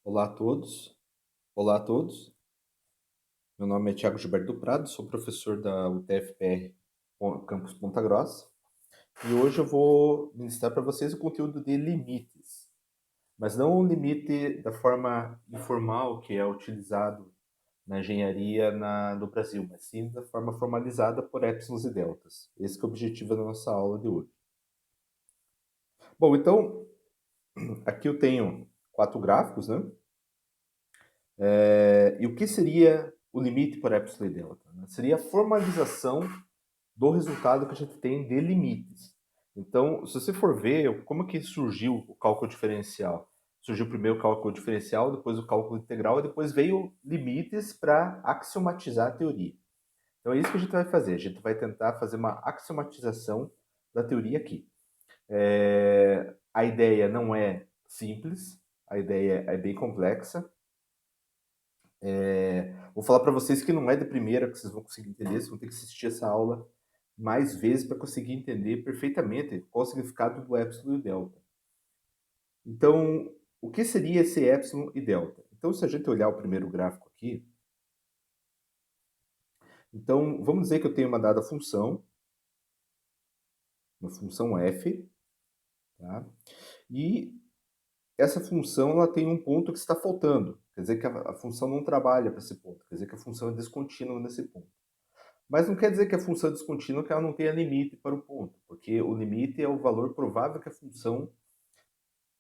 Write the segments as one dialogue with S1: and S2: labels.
S1: Olá a todos. Olá a todos. Meu nome é Thiago Gilberto do Prado, sou professor da UTFPR Campus Ponta Grossa e hoje eu vou ministrar para vocês o conteúdo de limites, mas não o limite da forma informal que é utilizado na engenharia no Brasil, mas sim da forma formalizada por épsilons e deltas. Esse que é o objetivo da nossa aula de hoje. Bom, então aqui eu tenho 4 gráficos, né? E o que seria o limite por epsilon e delta? Né? Seria a formalização do resultado que a gente tem de limites. Então, se você for ver como que surgiu o cálculo diferencial, surgiu primeiro o cálculo diferencial, depois o cálculo integral e depois veio limites para axiomatizar a teoria. Então é isso que a gente vai fazer. A gente vai tentar fazer uma axiomatização da teoria aqui. A ideia não é simples, a ideia é bem complexa. Vou falar para vocês que não é de primeira que vocês vão conseguir entender, vocês vão ter que assistir essa aula mais vezes para conseguir entender perfeitamente qual o significado do epsilon e delta. Então, o que seria esse epsilon e delta? Então, se a gente olhar o primeiro gráfico aqui, então vamos dizer que eu tenho uma dada função, uma função f, tá? E essa função ela tem um ponto que está faltando, quer dizer que a função não trabalha para esse ponto, quer dizer que a função é descontínua nesse ponto. Mas não quer dizer que a função é descontínua que ela não tenha limite para o ponto, porque o limite é o valor provável que a função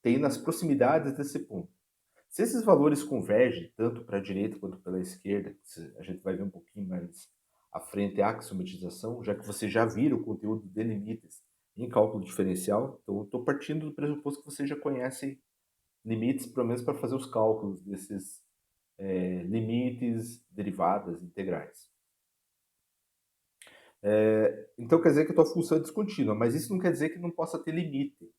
S1: tem nas proximidades desse ponto. Se esses valores convergem tanto para a direita quanto pela esquerda, a gente vai ver um pouquinho mais à frente a axiomatização, já que você já viram o conteúdo de limites em cálculo diferencial, então eu estou partindo do pressuposto que vocês já conhecem limites, pelo menos para fazer os cálculos desses limites, derivadas, integrais. Então quer dizer que a tua função é descontínua, mas isso não quer dizer que não possa ter limite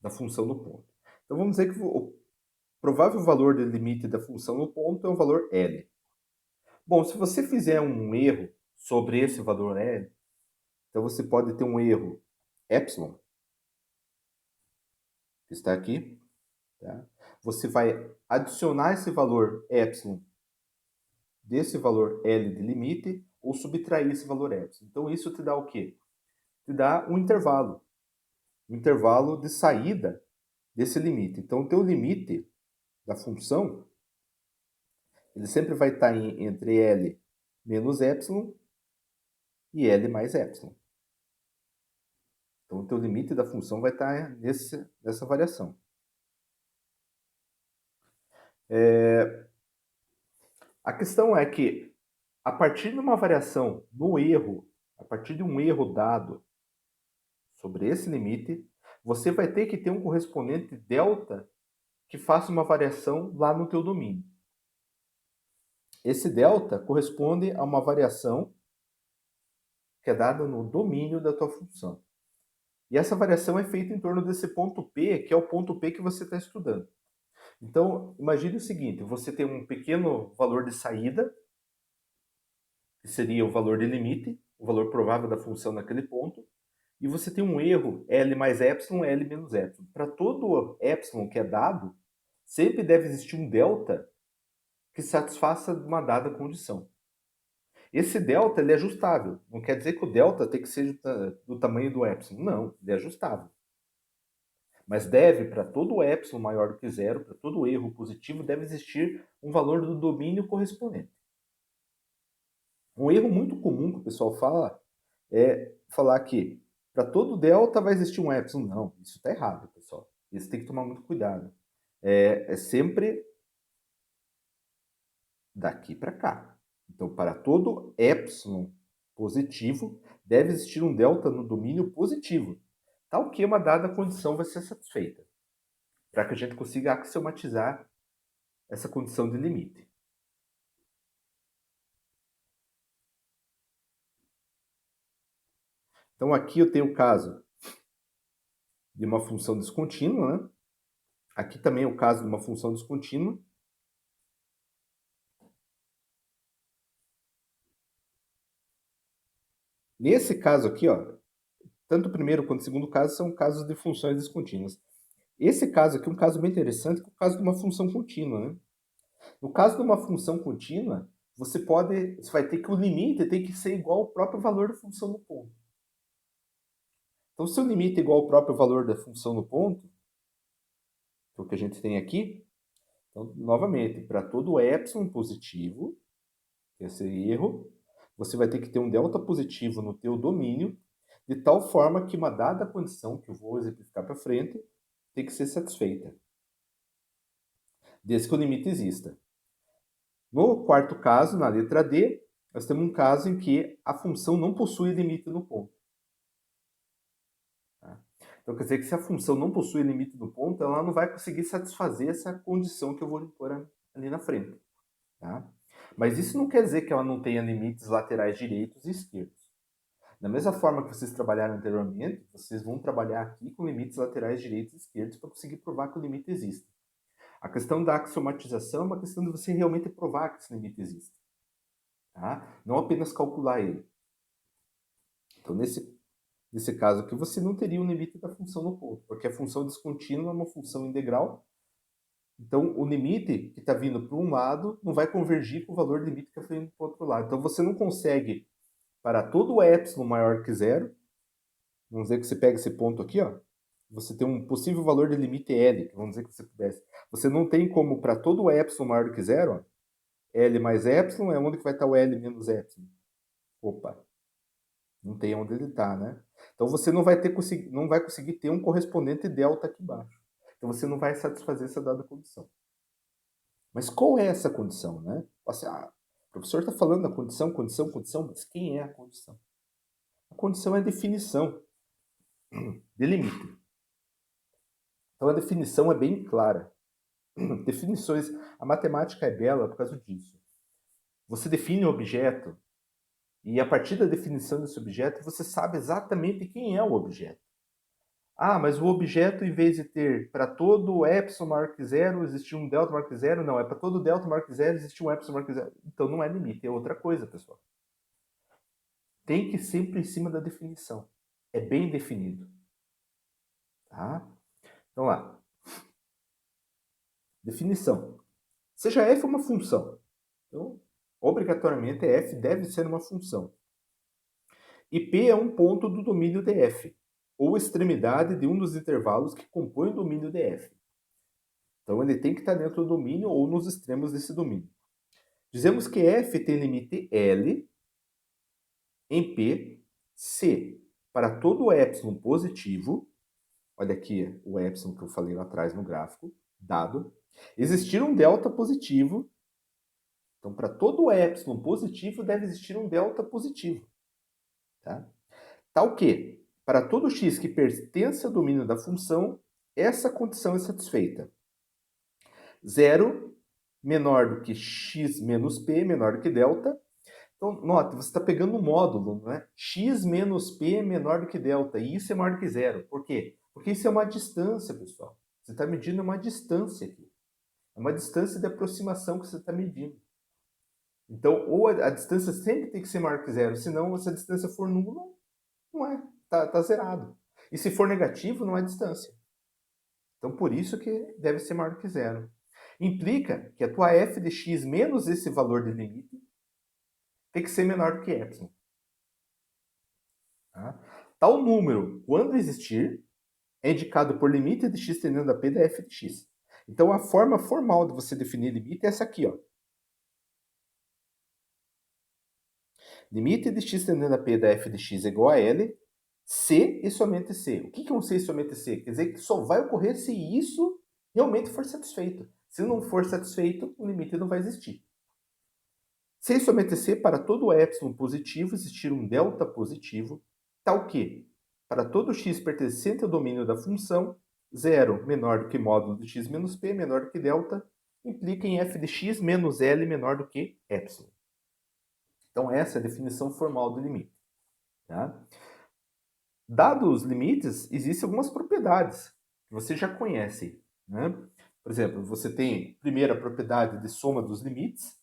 S1: da função no ponto. Então vamos dizer que o provável valor do limite da função no ponto é um valor L. Bom, se você fizer um erro sobre esse valor L, então você pode ter um erro epsilon, que está aqui. Tá? Você vai adicionar esse valor epsilon desse valor L de limite ou subtrair esse valor epsilon. Então isso te dá o quê? Te dá um intervalo. Um intervalo de saída desse limite. Então, o teu limite da função, ele sempre vai estar entre L menos epsilon e L mais epsilon. Então, o teu limite da função vai estar nessa variação. A questão é que, a partir de uma variação no erro, a partir de um erro dado sobre esse limite, você vai ter que ter um correspondente delta que faça uma variação lá no teu domínio. Esse delta corresponde a uma variação que é dada no domínio da tua função. E essa variação é feita em torno desse ponto P, que é o ponto P que você está estudando. Então, imagine o seguinte, você tem um pequeno valor de saída, que seria o valor de limite, o valor provável da função naquele ponto, e você tem um erro L mais epsilon, L menos epsilon. Para todo epsilon que é dado, sempre deve existir um delta que satisfaça uma dada condição. Esse delta ele é ajustável. Não quer dizer que o delta tem que ser do tamanho do epsilon. Não, ele é ajustável. Mas deve, para todo epsilon maior do que zero, para todo erro positivo, deve existir um valor do domínio correspondente. Um erro muito comum que o pessoal fala é falar que para todo delta vai existir um epsilon. Não, isso está errado, pessoal. Isso tem que tomar muito cuidado. É sempre daqui para cá. Então, para todo epsilon positivo, deve existir um delta no domínio positivo, tal que uma dada condição vai ser satisfeita, para que a gente consiga axiomatizar essa condição de limite. Então, aqui eu tenho o caso de uma função descontínua, né? Aqui também é o caso de uma função descontínua. Nesse caso aqui, ó, tanto o primeiro quanto o segundo caso são casos de funções descontínuas. Esse caso aqui é um caso bem interessante, que é o caso de uma função contínua, né? No caso de uma função contínua, você vai ter que o limite tem que ser igual ao próprio valor da função no ponto. Então, se o limite é igual ao próprio valor da função no ponto, que é o que a gente tem aqui, então, novamente, para todo epsilon positivo, esse erro, você vai ter que ter um delta positivo no teu domínio, de tal forma que uma dada condição, que eu vou exemplificar para frente, tem que ser satisfeita, desde que o limite exista. No quarto caso, na letra D, nós temos um caso em que a função não possui limite no ponto. Tá? Então, quer dizer que se a função não possui limite no ponto, ela não vai conseguir satisfazer essa condição que eu vou pôr ali na frente. Tá? Mas isso não quer dizer que ela não tenha limites laterais direitos e esquerdos. Da mesma forma que vocês trabalharam anteriormente, vocês vão trabalhar aqui com limites laterais direitos e esquerdos para conseguir provar que o limite existe. A questão da axiomatização é uma questão de você realmente provar que esse limite existe. Tá? Não apenas calcular ele. Então, nesse caso aqui, você não teria um limite da função no ponto, porque a função descontínua é uma função integral. Então, o limite que está vindo para um lado não vai convergir com o valor do limite que está vindo para o outro lado. Então, você não consegue, para todo epsilon maior que zero, vamos dizer que você pega esse ponto aqui, ó, você tem um possível valor de limite L, vamos dizer que você pudesse. Você não tem como, para todo epsilon maior que zero, ó, L mais epsilon é onde que vai estar o L menos epsilon. Opa, não tem onde ele está, né? Então você não vai conseguir ter um correspondente delta aqui embaixo. Então você não vai satisfazer essa dada condição. Mas qual é essa condição, né? Assim, o professor está falando da condição, condição, condição, mas quem é a condição? A condição é a definição de limite. Então a definição é bem clara. Definições, a matemática é bela por causa disso. Você define o objeto e a partir da definição desse objeto você sabe exatamente quem é o objeto. Ah, mas o objeto, em vez de ter para todo epsilon maior que zero, existir um delta maior que zero, não, é para todo delta maior que zero, existir um epsilon maior que zero. Então não é limite, é outra coisa, pessoal. Tem que ir sempre em cima da definição. É bem definido. Tá? Então lá. Definição. Seja f uma função. Então, obrigatoriamente, f deve ser uma função. E P é um ponto do domínio df, ou extremidade de um dos intervalos que compõe o domínio df. Então, ele tem que estar dentro do domínio ou nos extremos desse domínio. Dizemos que f tem limite L em P, se para todo epsilon positivo, olha aqui o epsilon que eu falei lá atrás no gráfico, dado, existir um delta positivo. Então, para todo epsilon positivo, deve existir um delta positivo. Tá? Tal que, para todo x que pertence ao domínio da função, essa condição é satisfeita. 0 menor do que x menos p, menor do que delta. Então, note, você está pegando um módulo, não é? X menos p menor do que delta, e isso é maior do que zero. Por quê? Porque isso é uma distância, pessoal. Você está medindo uma distância aqui. É uma distância de aproximação que você está medindo. Então, ou a distância sempre tem que ser maior que zero, senão, se a distância for nula, não é. Tá zerado. E se for negativo, não é distância. Então, por isso que deve ser maior que zero. Implica que a tua f de x menos esse valor de limite tem que ser menor do que epsilon. Tá? Tal número, quando existir, é indicado por limite de x tendendo a p da f de x. Então, a forma formal de você definir limite é essa aqui, ó. Limite de x tendendo a p da f de x é igual a L, se e somente se. O que é um se e somente se? Quer dizer que só vai ocorrer se isso realmente for satisfeito. Se não for satisfeito, o limite não vai existir. Se e somente se, para todo epsilon positivo, existir um delta positivo, tal que, para todo x pertencente ao domínio da função, 0 menor do que módulo de x menos p menor do que delta, implica em f de x menos L menor do que epsilon. Então, essa é a definição formal do limite. Tá? Dados os limites, existem algumas propriedades que você já conhece. Né? Por exemplo, você tem, primeiro, a propriedade de soma dos limites.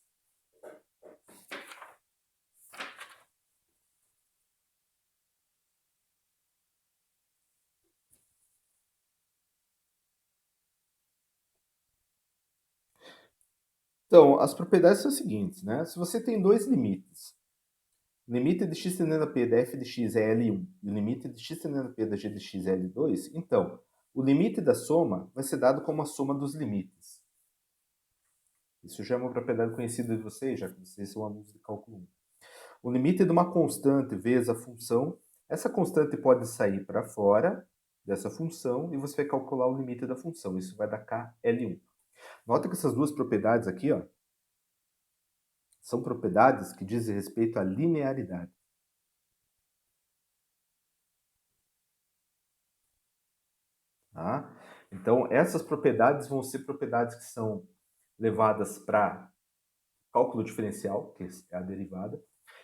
S1: Então, as propriedades são as seguintes, né? Se você tem dois limites, o limite de x tendendo a p da f de x é L1 e o limite de x tendendo a p da g de x é L2, então, o limite da soma vai ser dado como a soma dos limites. Isso já é uma propriedade conhecida de vocês, já que vocês são alunos de cálculo 1. O limite de uma constante vezes a função, essa constante pode sair para fora dessa função e você vai calcular o limite da função. Isso vai dar KL1. Nota que essas duas propriedades aqui, ó, são propriedades que dizem respeito à linearidade. Tá? Então, essas propriedades vão ser propriedades que são levadas para cálculo diferencial, que é a derivada,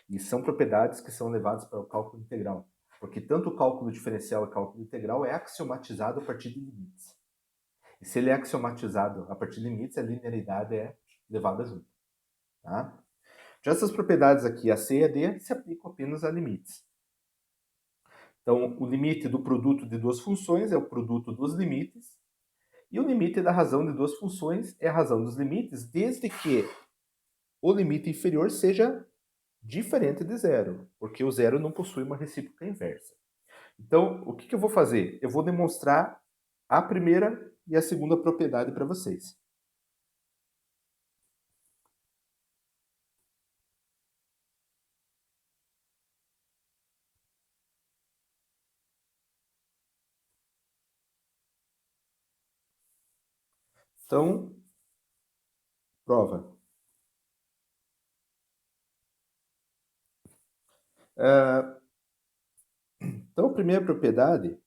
S1: e são propriedades que são levadas para o cálculo integral. Porque tanto o cálculo diferencial e o cálculo integral é axiomatizado a partir de limites. E se ele é axiomatizado a partir de limites, a linearidade é levada junto. Tá? Já essas propriedades aqui, a C e a D, se aplicam apenas a limites. Então, o limite do produto de duas funções é o produto dos limites, e o limite da razão de duas funções é a razão dos limites, desde que o limite inferior seja diferente de zero, porque o zero não possui uma recíproca inversa. Então, o que eu vou fazer? Eu vou demonstrar a primeira e a segunda propriedade para vocês. Então, prova. Então, a primeira propriedade,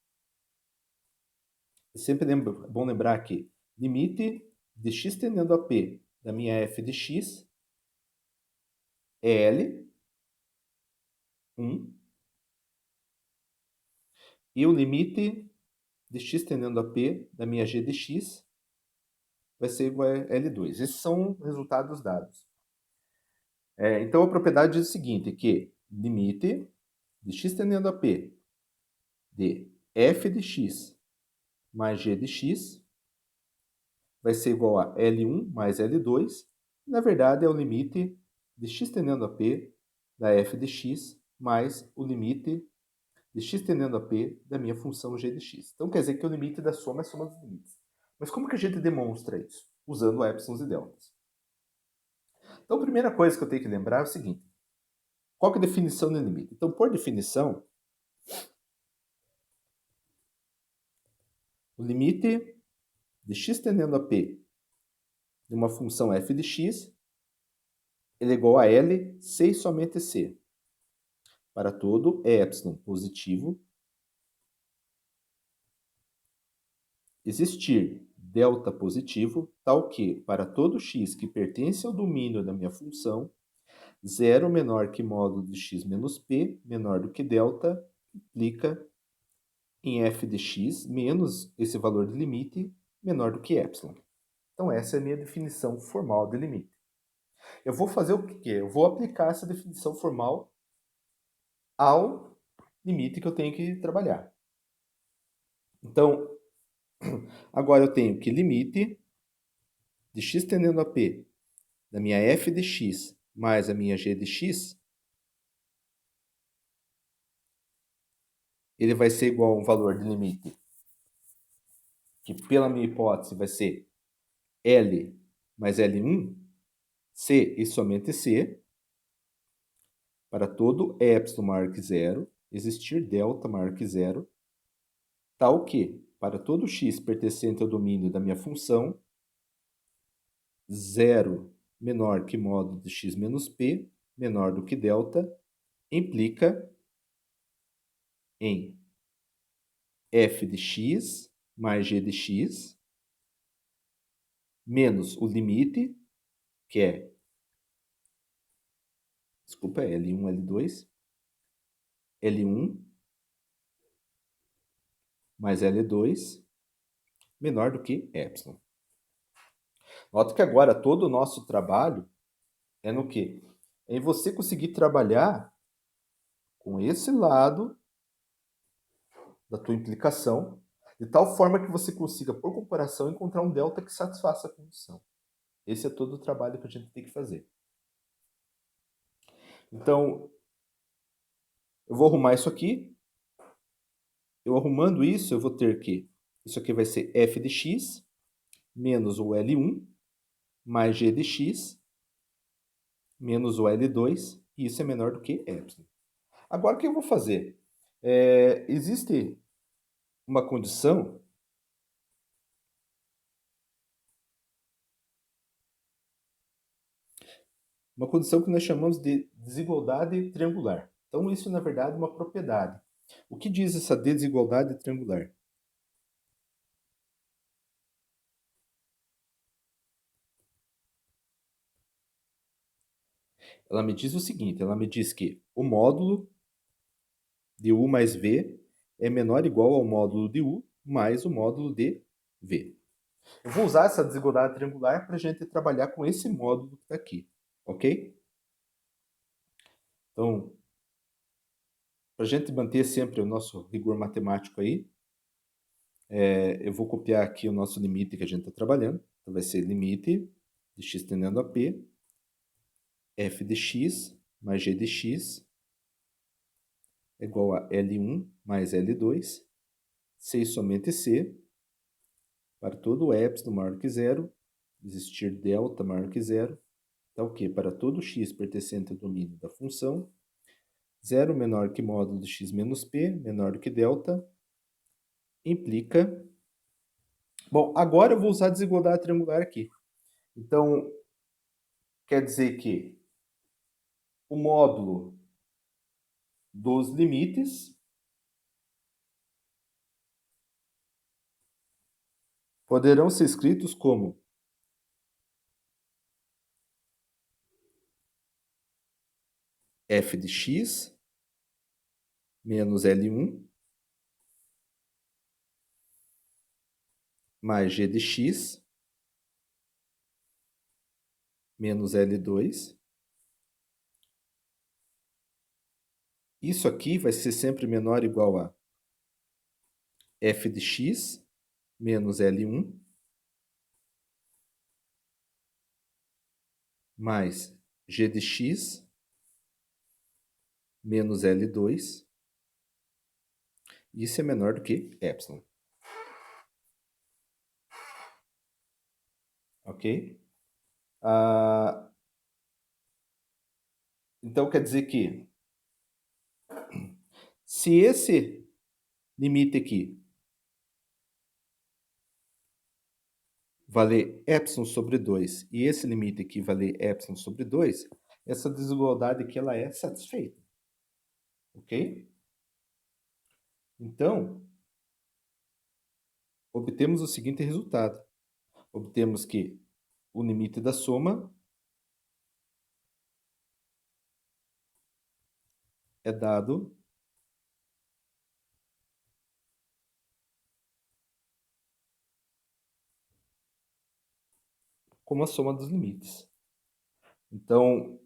S1: é sempre bom lembrar que limite de x tendendo a p da minha f de x é L1 e o limite de x tendendo a p da minha g de x vai ser igual a L2. Esses são resultados dados. Então, a propriedade diz o seguinte, que limite de x tendendo a p de f de x mais g de x vai ser igual a L1 mais L2. Na verdade, é o limite de x tendendo a p da f de x mais o limite de x tendendo a p da minha função g de x. Então, quer dizer que o limite da soma é a soma dos limites. Mas como que a gente demonstra isso? Usando épsilons e deltas. Então, a primeira coisa que eu tenho que lembrar é o seguinte. Qual que é a definição do limite? Então, por definição, o limite de x tendendo a p de uma função f de x ele é igual a L, C e somente C. Para todo epsilon positivo, existir delta positivo, tal que, para todo x que pertence ao domínio da minha função, 0 menor que módulo de x menos p, menor do que delta, implica em f de x menos esse valor de limite, menor do que epsilon. Então, essa é a minha definição formal de limite. Eu vou fazer o quê? Eu vou aplicar essa definição formal ao limite que eu tenho que trabalhar. Então, agora eu tenho que limite de x tendendo a p da minha f de x mais a minha g de x, ele vai ser igual a um valor de limite que, pela minha hipótese, vai ser L mais L1, C e somente C, para todo epsilon maior que zero, existir delta maior que zero, tal que, para todo x pertencente ao domínio da minha função, 0 menor que módulo de x menos p, menor do que delta, implica em f de x mais g de x, menos o limite, que é, desculpa, é L1, L2, L1 mais L2, menor do que epsilon. Nota que agora todo o nosso trabalho é no quê? É em você conseguir trabalhar com esse lado da tua implicação, de tal forma que você consiga, por comparação, encontrar um delta que satisfaça a condição. Esse é todo o trabalho que a gente tem que fazer. Então, eu vou arrumar isso aqui. Eu arrumando isso, eu vou ter que... Isso aqui vai ser f de x menos o L1 mais g de x menos o L2. E isso é menor do que epsilon. Agora, o que eu vou fazer? Existe uma condição que nós chamamos de desigualdade triangular. Então, isso, na verdade, é uma propriedade. O que diz essa desigualdade triangular? Ela me diz o seguinte, ela me diz que o módulo de U mais V é menor ou igual ao módulo de U mais o módulo de V. Eu vou usar essa desigualdade triangular para a gente trabalhar com esse módulo que está aqui, ok? Então, para a gente manter sempre o nosso rigor matemático aí, eu vou copiar aqui o nosso limite que a gente está trabalhando. Então, vai ser limite de x tendendo a p, f de x mais g de x é igual a L1 mais L2, C e somente C, para todo epsilon maior que zero, existir delta maior que zero, tá o quê? Para todo x pertencente ao domínio da função, zero menor que módulo de x menos p, menor do que delta, implica... Bom, agora eu vou usar a desigualdade triangular aqui. Então, quer dizer que o módulo dos limites poderão ser escritos como f de x menos L1 mais g de x menos L2. Isso aqui vai ser sempre menor ou igual a f de x menos L1 mais g de x menos L2. Isso é menor do que epsilon. Ok? Então, quer dizer que se esse limite aqui valer epsilon sobre 2 e esse limite aqui valer epsilon sobre 2, essa desigualdade aqui ela é satisfeita. Ok? Então, obtemos o seguinte resultado. Obtemos que o limite da soma é dado como a soma dos limites. Então,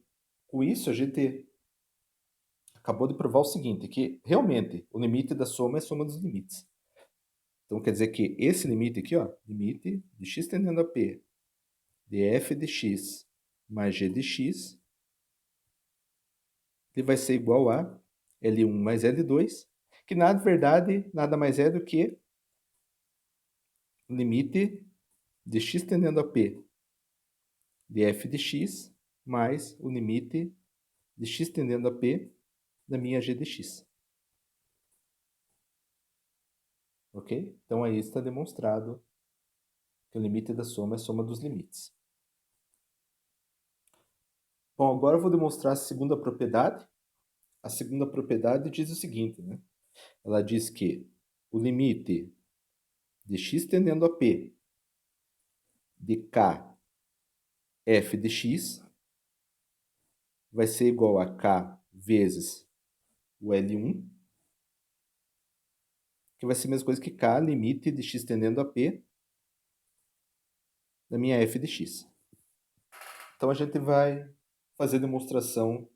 S1: com isso, a gente acabou de provar o seguinte, que realmente o limite da soma é a soma dos limites. Então, quer dizer que esse limite aqui, ó, limite de x tendendo a p de f de x mais g de x, ele vai ser igual a L1 mais L2, que na verdade nada mais é do que o limite de x tendendo a p de f de x mais o limite de x tendendo a p da minha g de x. Ok? Então aí está demonstrado que o limite da soma é a soma dos limites. Bom, agora eu vou demonstrar a segunda propriedade. A segunda propriedade diz o seguinte, né? Ela diz que o limite de x tendendo a p de k f de x vai ser igual a k vezes o L1, que vai ser a mesma coisa que k limite de x tendendo a p da minha f de x. Então a gente vai fazer a demonstração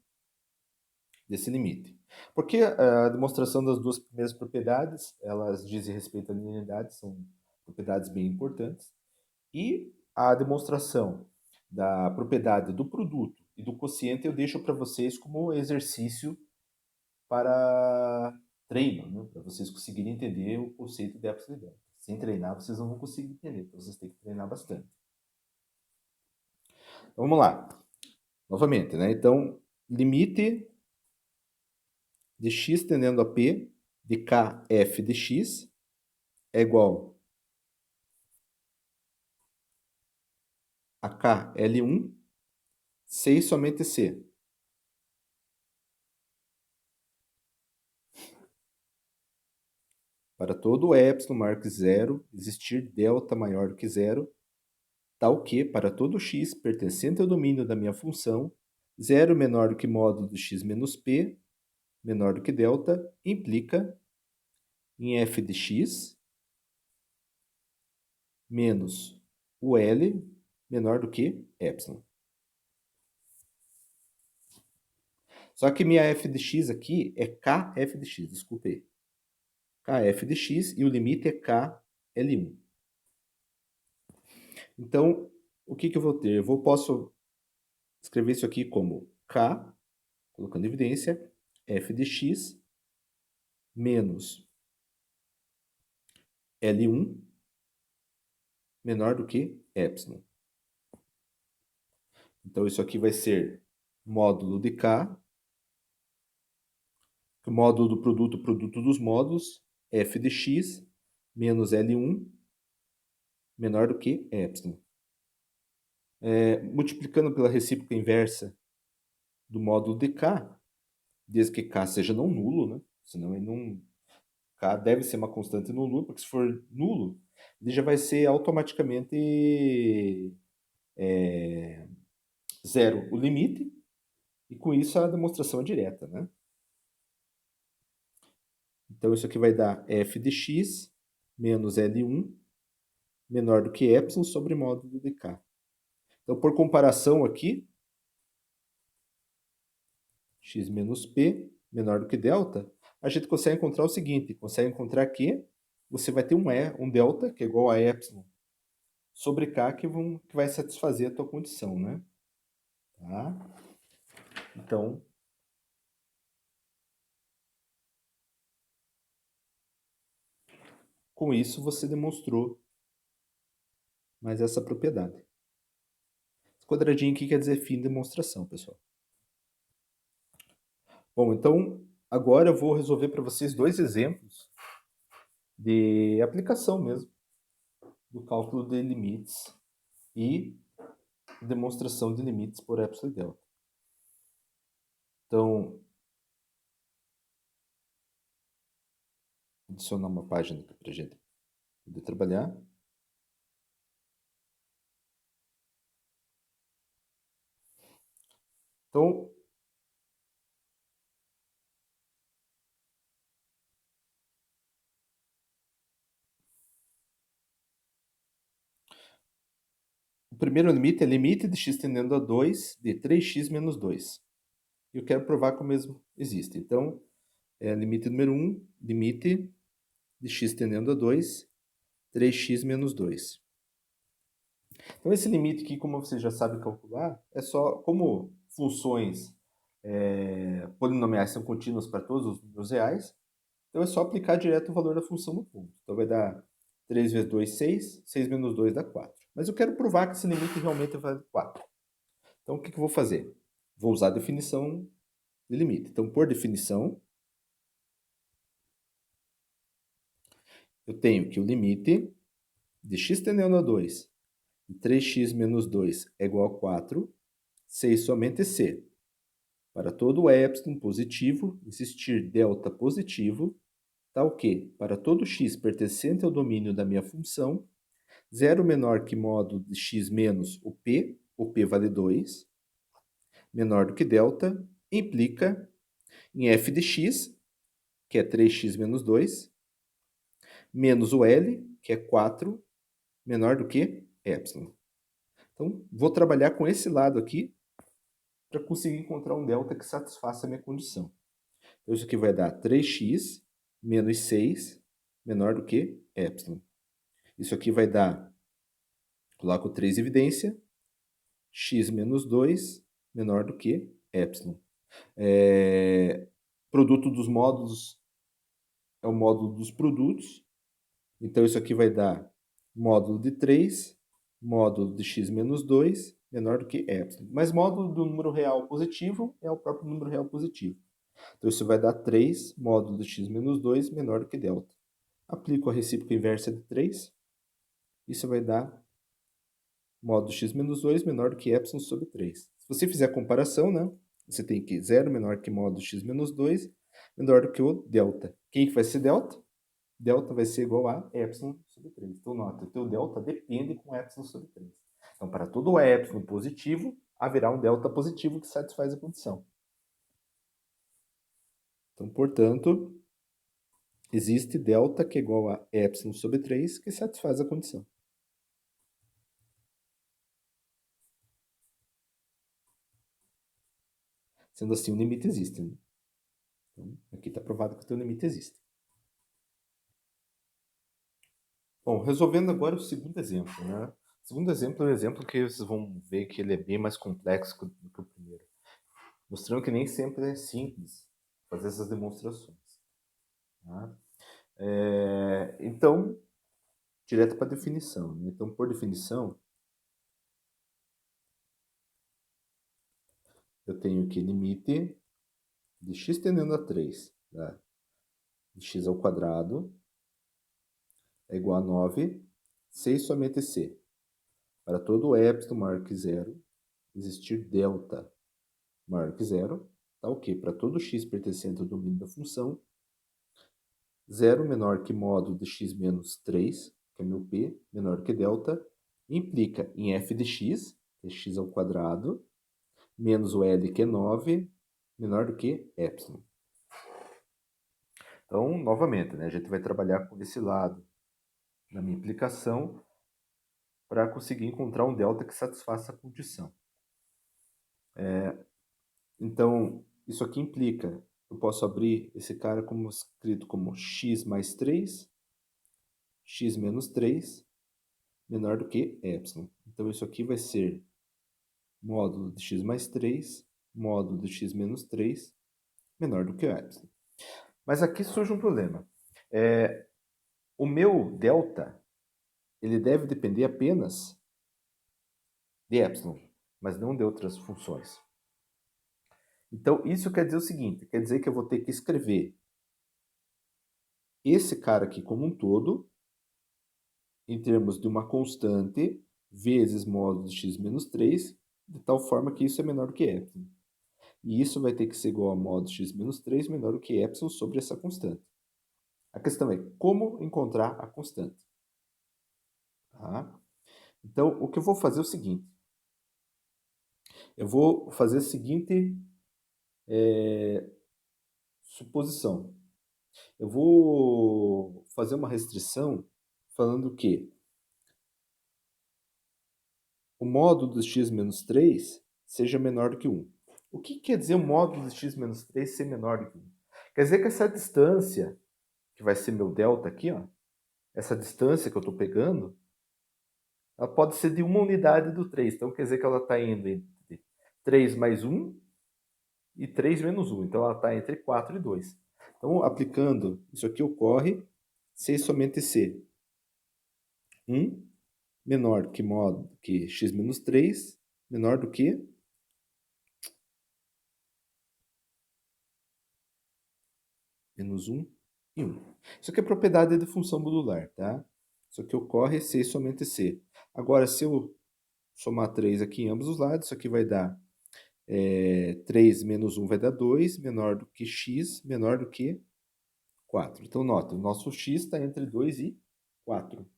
S1: desse limite. Porque a demonstração das duas primeiras propriedades, elas dizem respeito à linearidade, são propriedades bem importantes. E a demonstração da propriedade do produto e do quociente eu deixo para vocês como exercício para treino, né? Para vocês conseguirem entender o conceito de épsilon e delta. Sem treinar, vocês não vão conseguir entender, então vocês têm que treinar bastante. Então, vamos lá. Novamente, né? Então, limite de x tendendo a p de kf de x é igual a KL1, C e somente C. Para todo epsilon maior que zero, existir delta maior do que zero, tal que, para todo x pertencente ao domínio da minha função, zero menor do que módulo de x menos p, menor do que delta, implica em f de x menos o L menor do que epsilon. Só que minha f de x aqui é kf de x, desculpe aí. Kf de x e o limite é KL1. Então, o que eu vou ter? Posso escrever isso aqui como K, colocando evidência, f de x menos L1 menor do que epsilon. Então, isso aqui vai ser módulo de K, o módulo do produto dos módulos, f de x menos L1 menor do que epsilon. Multiplicando pela recíproca inversa do módulo de K, desde que K seja não nulo, né? Senão ele não... K deve ser uma constante não nulo, porque se for nulo, ele já vai ser automaticamente zero o limite, e com isso a demonstração é direta, né? Então isso aqui vai dar f de x menos L1 menor do que epsilon sobre módulo de K. Então, por comparação aqui, x menos p menor do que delta, a gente consegue encontrar o seguinte, consegue encontrar que você vai ter um delta, que é igual a epsilon, sobre k, que vai satisfazer a tua condição, né? Tá? Então, com isso você demonstrou mais essa propriedade. Esse quadradinho aqui quer dizer fim de demonstração, pessoal. Bom, então agora eu vou resolver para vocês dois exemplos de aplicação mesmo do cálculo de limites e demonstração de limites por epsilon e delta. Então, adicionar uma página aqui para a gente poder trabalhar. Então, o primeiro limite é limite de x tendendo a 2 de 3x menos 2. E eu quero provar que o mesmo existe. Então, limite número 1, limite de x tendendo a 2, 3x menos 2. Então, esse limite aqui, como você já sabe calcular, é só como funções polinomiais são contínuas para todos os números reais, então é só aplicar direto o valor da função no ponto. Então vai dar 3 vezes 2, 6, 6 menos 2 dá 4. Mas eu quero provar que esse limite realmente vale 4. Então o que eu vou fazer? Vou usar a definição de limite. Então, por definição, eu tenho que o limite de x tendendo a 2 e 3x menos 2 é igual a 4, se e somente se, para todo epsilon positivo, existir delta positivo, tal que, para todo x pertencente ao domínio da minha função, 0 menor que módulo de x menos o p vale 2, menor do que delta, implica em f de x, que é 3x menos 2, menos o L, que é 4, menor do que epsilon. Então, vou trabalhar com esse lado aqui para conseguir encontrar um delta que satisfaça a minha condição. Então, isso aqui vai dar 3x menos 6 menor do que epsilon. Isso aqui vai dar, coloco 3 em evidência, x menos 2 menor do que epsilon. Produto dos módulos é o módulo dos produtos. Então, isso aqui vai dar módulo de 3, módulo de x menos 2, menor do que epsilon. Mas módulo do número real positivo é o próprio número real positivo. Então, isso vai dar 3, módulo de x menos 2, menor do que delta. Aplico a recíproca inversa de 3. Isso vai dar módulo x menos 2 menor do que epsilon sobre 3. Se você fizer a comparação, né, você tem que 0 menor que módulo x menos 2 menor do que o delta. Quem que vai ser delta? Delta vai ser igual a epsilon sobre 3. Então, nota, o teu delta depende com epsilon sobre 3. Então, para todo epsilon positivo, haverá um delta positivo que satisfaz a condição. Então, portanto, existe delta que é igual a epsilon sobre 3 que satisfaz a condição. Sendo assim, o limite existe. Né? Então, aqui está provado que o teu limite existe. Bom, resolvendo agora o segundo exemplo. Né? O segundo exemplo é um exemplo que vocês vão ver que ele é bem mais complexo do que o primeiro. Mostrando que nem sempre é simples fazer essas demonstrações. Tá? Então, direto para a definição. Né? Então, por definição, eu tenho que limite de x tendendo a 3, tá? De x ao quadrado é igual a 9, C somente C. Para todo epsilon maior que zero, existir delta maior que zero, tá ok? Para todo x pertencente ao domínio da função, 0 menor que módulo de x menos 3, que é meu p, menor que delta, implica em f de x, que é x ao quadrado, menos o L, que é 9, menor do que epsilon. Então, novamente, né, a gente vai trabalhar com esse lado na minha implicação para conseguir encontrar um delta que satisfaça a condição. Então, isso aqui implica, eu posso abrir esse cara como escrito como x mais 3, x menos 3, menor do que epsilon. Então, isso aqui vai ser módulo de x mais 3, módulo de x menos 3, menor do que epsilon. Mas aqui surge um problema. O meu delta, ele deve depender apenas de epsilon, mas não de outras funções. Então, isso quer dizer o seguinte, quer dizer que eu vou ter que escrever esse cara aqui como um todo, em termos de uma constante, vezes módulo de x menos 3, de tal forma que isso é menor do que epsilon. E isso vai ter que ser igual a módulo de x menos 3 menor do que epsilon sobre essa constante. A questão é como encontrar a constante. Tá? Então, o que eu vou fazer é o seguinte. Eu vou fazer a seguinte suposição. Eu vou fazer uma restrição falando que o módulo de x menos 3 seja menor do que 1. O que quer dizer o módulo de x menos 3 ser menor do que 1? Quer dizer que essa distância, que vai ser meu delta aqui, ó, essa distância que eu estou pegando, ela pode ser de uma unidade do 3. Então, quer dizer que ela está indo entre 3 mais 1 e 3 menos 1. Então, ela está entre 4 e 2. Então, aplicando, isso aqui ocorre se somente C. 1 menor que módulo que x menos 3, menor do que menos 1 e 1. Isso aqui é propriedade de função modular, tá? Isso aqui ocorre se e somente C. Agora, se eu somar 3 aqui em ambos os lados, isso aqui vai dar 3 menos 1 vai dar 2, menor do que x, menor do que 4. Então, nota, o nosso x está entre 2 e 4.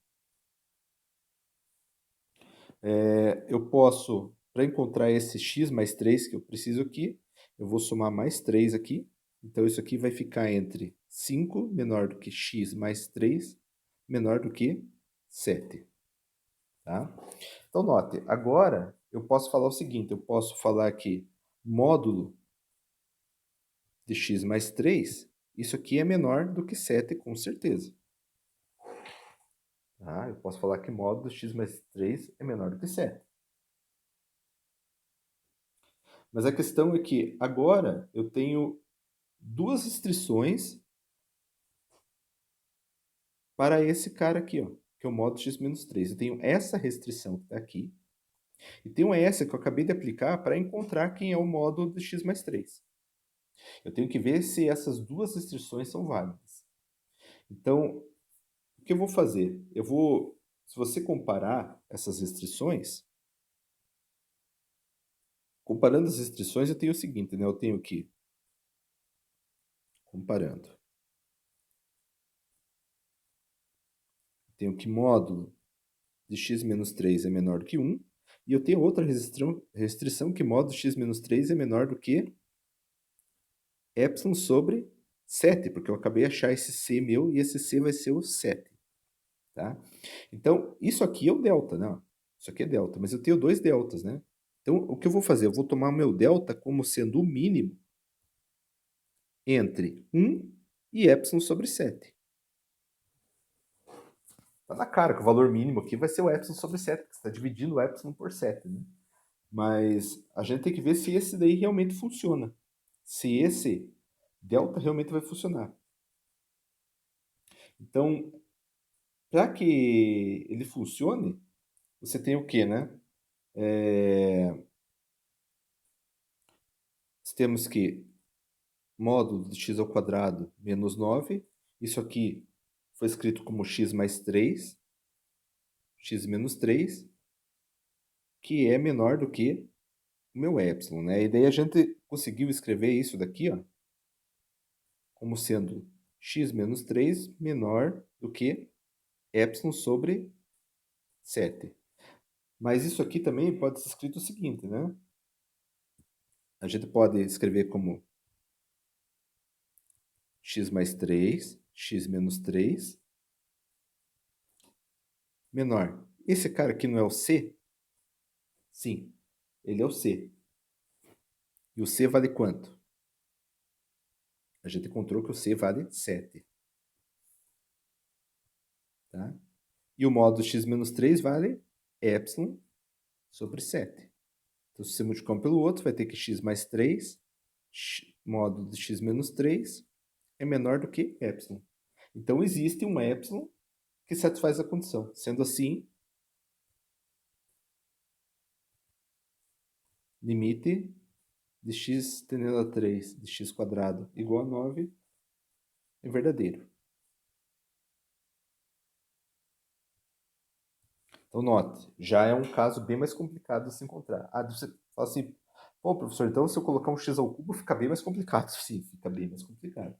S1: Eu posso, para encontrar esse x mais 3 que eu preciso aqui, eu vou somar mais 3 aqui. Então, isso aqui vai ficar entre 5, menor do que x mais 3, menor do que 7. Tá? Então, note, agora eu posso falar o seguinte, eu posso falar que módulo de x mais 3, isso aqui é menor do que 7, com certeza. Tá? Eu posso falar que módulo de x mais 3 é menor do que 7. Mas a questão é que agora eu tenho duas restrições para esse cara aqui, ó, que é o modo x-3. Eu tenho essa restrição que está aqui, e tenho essa que eu acabei de aplicar para encontrar quem é o modo de x mais 3. Eu tenho que ver se essas duas restrições são válidas. Então, o que eu vou fazer? Se você comparar essas restrições, comparando as restrições, eu tenho o seguinte, né? Eu tenho que, comparando, tenho que módulo de x menos 3 é menor do que 1, e eu tenho outra restrição que módulo de x menos 3 é menor do que epsilon sobre 7, porque eu acabei de achar esse c meu, e esse c vai ser o 7. Tá? Então, isso aqui é o delta, né? Isso aqui é delta, mas eu tenho dois deltas, né? Então, o que eu vou fazer? Eu vou tomar o meu delta como sendo o mínimo entre 1 e epsilon sobre 7. Tá na cara que o valor mínimo aqui vai ser o epsilon sobre 7, porque você está dividindo o epsilon por 7, né? Mas a gente tem que ver se esse daí realmente funciona. Se esse delta realmente vai funcionar. Então, para que ele funcione, você tem o quê, né? Temos que módulo de x ao quadrado menos 9. Isso aqui foi escrito como x mais 3, x menos 3, que é menor do que o meu epsilon, né? E daí a gente conseguiu escrever isso daqui, ó, como sendo x menos 3 menor do que epsilon sobre 7. Mas isso aqui também pode ser escrito o seguinte, né? A gente pode escrever como x mais 3, x menos 3, menor. Esse cara aqui não é o c? Sim, ele é o c. E o c vale quanto? A gente encontrou que o c vale 7. Tá? E o módulo x menos 3 vale epsilon sobre 7. Então, se você multiplicar um pelo outro, vai ter que x mais 3, módulo de x menos 3, é menor do que epsilon. Então, existe um epsilon que satisfaz a condição. Sendo assim, limite de x tendendo a 3 de x quadrado igual a 9 é verdadeiro. Então, note, já é um caso bem mais complicado de se encontrar. Ah, você fala assim, pô, professor, então se eu colocar um x ao cubo fica bem mais complicado. Sim, fica bem mais complicado.